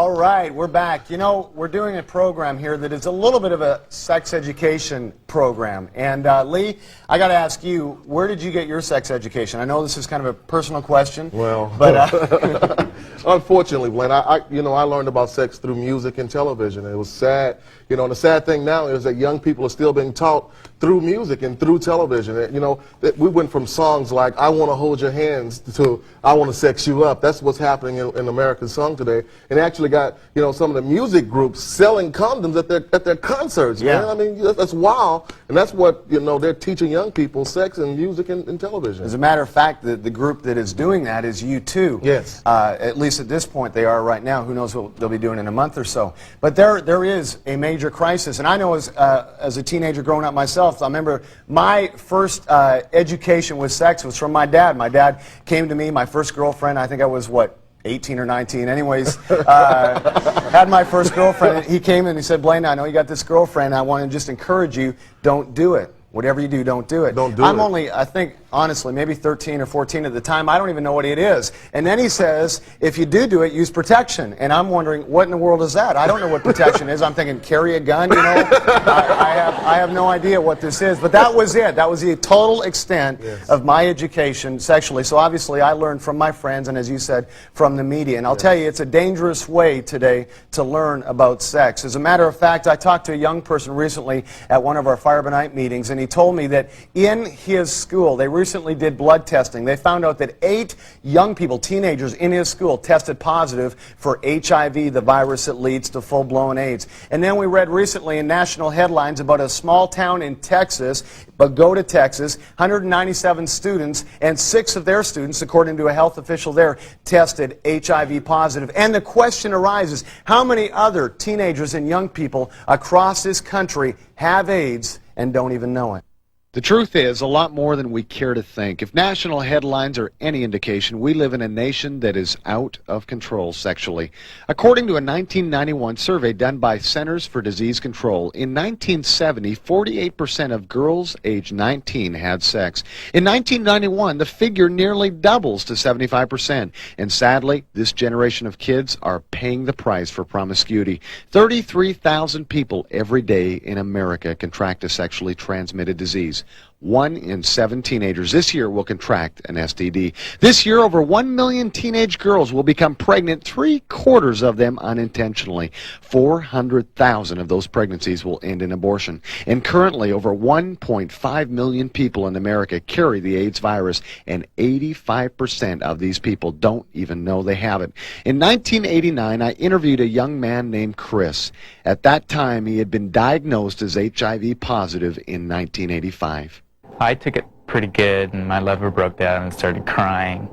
All right, we're back. You know, we're doing a program here that is a little bit of a sex education program. And Lee, I got to ask you, where did you get your sex education? I know this is kind of a personal question. Well, but unfortunately, Blaine, I learned about sex through music and television. It was sad. You know, and the sad thing now is that young people are still being taught through music and through television. You know, we went from songs like "I Want to Hold Your Hands" to "I Want to Sex You Up." That's what's happening in American song today. And they actually got, you know, some of the music groups selling condoms at their concerts. Yeah. Man. I mean, that's wild. And that's what, you know, they're teaching young people: sex and music and television. as a matter of fact, the group that is doing that is U2. Yes. At least at this point they are right now. Who knows what they'll be doing in a month or so. But there is a major crisis. And I know as a teenager growing up myself, I remember my first education with sex was from my dad. My dad came to me, my first girlfriend, I think I was, what, 18 or 19. Anyways, had my first girlfriend. He came and he said, "Blaine, I know you got this girlfriend. I want to just encourage you, don't do it. Whatever you do, don't do it." Don't do it. I'm only, I think, honestly, maybe 13 or 14 at the time. I don't even know what it is. And then he says, if you do it, use protection. And I'm wondering, what in the world is that? I don't know what protection is. I'm thinking, carry a gun, you know? I have no idea what this is. But that was it. That was the total extent of my education sexually. So obviously, I learned from my friends and, as you said, from the media. And I'll tell you, it's a dangerous way today to learn about sex. As a matter of fact, I talked to a young person recently at one of our By Nite meetings, and he told me that in his school, they recently did blood testing. They found out that 8 young people, teenagers in his school, tested positive for HIV, the virus that leads to full-blown AIDS. And then we read recently in national headlines about a small town in Texas, Bogota, Texas, 197 students, and 6 of their students, according to a health official there, tested HIV positive. And the question arises, how many other teenagers and young people across this country have AIDS and don't even know it? The truth is, a lot more than we care to think. If national headlines are any indication, we live in a nation that is out of control sexually. According to a 1991 survey done by Centers for Disease Control, in 1970, 48% of girls aged 19 had sex. In 1991, the figure nearly doubles to 75%. And sadly, this generation of kids are paying the price for promiscuity. 33,000 people every day in America contract a sexually transmitted disease. 1 in 7 teenagers this year will contract an STD. This year, over 1 million teenage girls will become pregnant, 3/4 of them unintentionally. 400,000 of those pregnancies will end in abortion. And currently, over 1.5 million people in America carry the AIDS virus, and 85% of these people don't even know they have it. In 1989, I interviewed a young man named Chris. At that time, he had been diagnosed as HIV positive in 1985. I took it pretty good, and my liver broke down and started crying.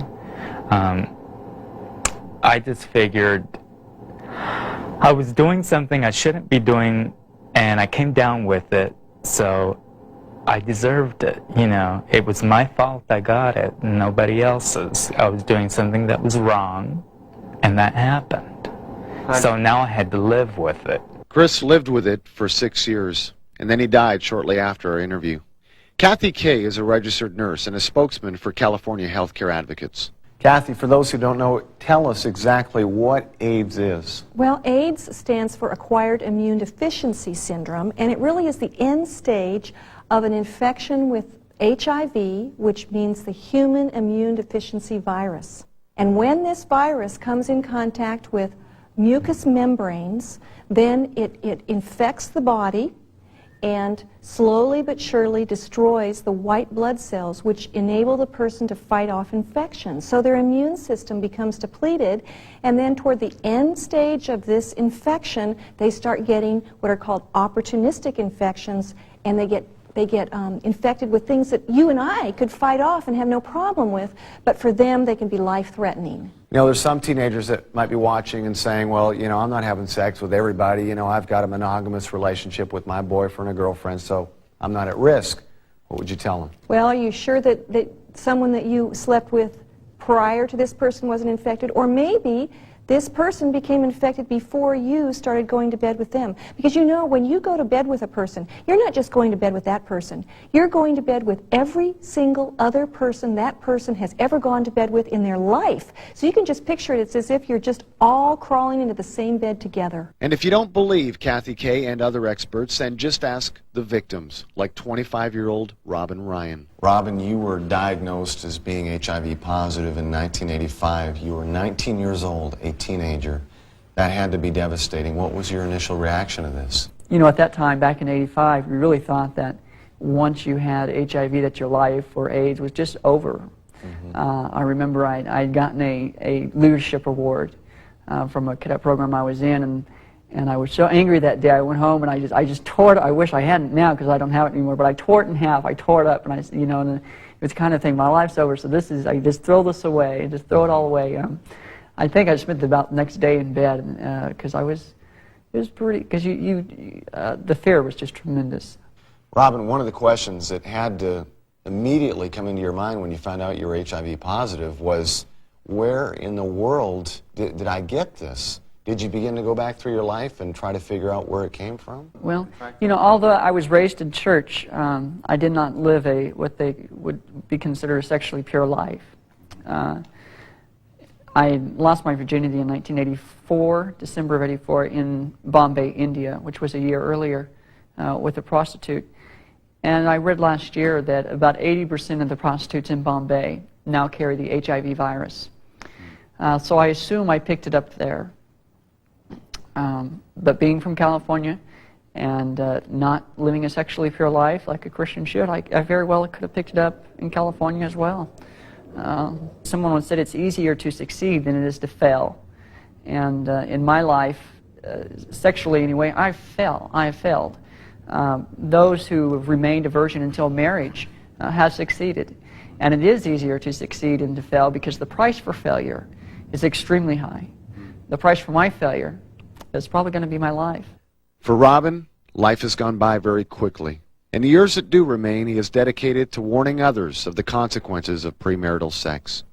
I just figured I was doing something I shouldn't be doing, and I came down with it, so I deserved it. You know, it was my fault I got it, nobody else's. I was doing something that was wrong, and that happened. So now I had to live with it. Chris lived with it for 6 years, and then he died shortly after our interview. Kathy Kay is a registered nurse and a spokesman for California Healthcare Advocates. Kathy, for those who don't know, tell us exactly what AIDS is. Well, AIDS stands for Acquired Immune Deficiency Syndrome, and it really is the end stage of an infection with HIV, which means the human immune deficiency virus. And when this virus comes in contact with mucous membranes, then it infects the body and slowly but surely destroys the white blood cells, which enable the person to fight off infections. So their immune system becomes depleted, and then toward the end stage of this infection, they start getting what are called opportunistic infections, and they get infected with things that you and I could fight off and have no problem with, but for them, they can be life-threatening. You know, there's some teenagers that might be watching and saying, well, you know, I'm not having sex with everybody. You know, I've got a monogamous relationship with my boyfriend or girlfriend, so I'm not at risk. What would you tell them? Well, are you sure that someone that you slept with prior to this person wasn't infected? Or maybe This person became infected before you started going to bed with them. Because you know, when you go to bed with a person, you're not just going to bed with that person. You're going to bed with every single other person that person has ever gone to bed with in their life. So you can just picture it. It's as if you're just all crawling into the same bed together. And if you don't believe Kathy Kay and other experts, then just ask the victims, like 25-year-old Robin Ryan. Robin, you were diagnosed as being HIV positive in 1985. You were 19 years old, a teenager. That had to be devastating. What was your initial reaction to this? You know, at that time, back in '85, we really thought that once you had HIV, that your life or AIDS was just over. I remember I'd gotten a leadership award from a cadet program I was in, and I was so angry that day. I went home and I just tore it. I wish I hadn't now because I don't have it anymore. But I tore it in half. I tore it up, and and it was the kind of thing. My life's over, so I just throw this away, just throw it all away. I think I spent about the next day in bed because it was pretty, because the fear was just tremendous. Robin, one of the questions that had to immediately come into your mind when you found out you were HIV positive was, where in the world did I get this? Did you begin to go back through your life and try to figure out where it came from? Well, although I was raised in church, I did not live what they would be considered a sexually pure life. I lost my virginity in 1984, December of '84, in Bombay, India, which was a year earlier, with a prostitute. And I read last year that about 80% of the prostitutes in Bombay now carry the HIV virus. So I assume I picked it up there. But being from California and not living a sexually pure life like a Christian should, I very well could have picked it up in California as well. Someone once said it's easier to succeed than it is to fail. And in my life, sexually anyway, I have failed. Those who have remained a virgin until marriage have succeeded. And it is easier to succeed than to fail because the price for failure is extremely high. The price for my failure is probably going to be my life. For Robin, life has gone by very quickly. In the years that do remain, he is dedicated to warning others of the consequences of premarital sex.